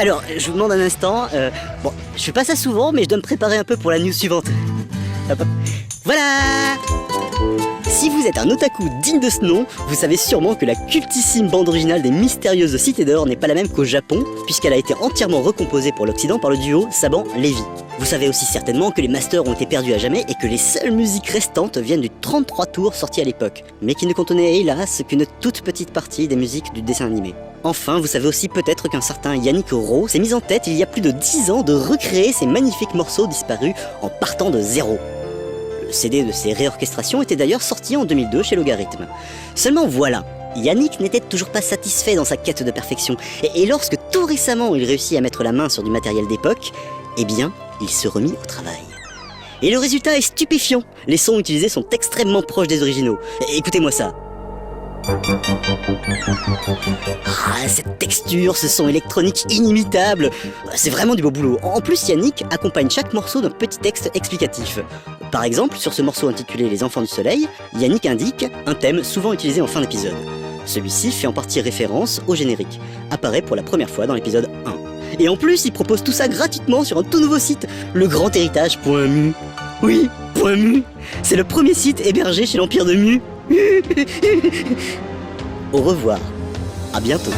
Alors, je vous demande un instant. Bon, je fais pas ça souvent, mais je dois me préparer un peu pour la news suivante. Hop, hop. Voilà! Si vous êtes un otaku digne de ce nom, vous savez sûrement que la cultissime bande originale des Mystérieuses Cités d'Or n'est pas la même qu'au Japon, puisqu'elle a été entièrement recomposée pour l'Occident par le duo Saban-Levy. Vous savez aussi certainement que les masters ont été perdus à jamais et que les seules musiques restantes viennent du 33 tours sorti à l'époque, mais qui ne contenaient hélas qu'une toute petite partie des musiques du dessin animé. Enfin, vous savez aussi peut-être qu'un certain Yannick Rowe s'est mis en tête il y a plus de 10 ans de recréer ces magnifiques morceaux disparus en partant de zéro. Le CD de ces réorchestrations était d'ailleurs sorti en 2002 chez Logarithme. Seulement voilà, Yannick n'était toujours pas satisfait dans sa quête de perfection, et lorsque tout récemment il réussit à mettre la main sur du matériel d'époque, eh bien, il se remit au travail. Et le résultat est stupéfiant, les sons utilisés sont extrêmement proches des originaux. Écoutez-moi ça. Ah, cette texture, ce son électronique inimitable, c'est vraiment du beau boulot. En plus, Yannick accompagne chaque morceau d'un petit texte explicatif. Par exemple, sur ce morceau intitulé Les Enfants du Soleil, Yannick indique un thème souvent utilisé en fin d'épisode. Celui-ci fait en partie référence au générique, apparaît pour la première fois dans l'épisode 1. Et en plus, il propose tout ça gratuitement sur un tout nouveau site, legrandhéritage.mu. Oui, .mu. C'est le premier site hébergé chez l'Empire de Mu. Au revoir, à bientôt.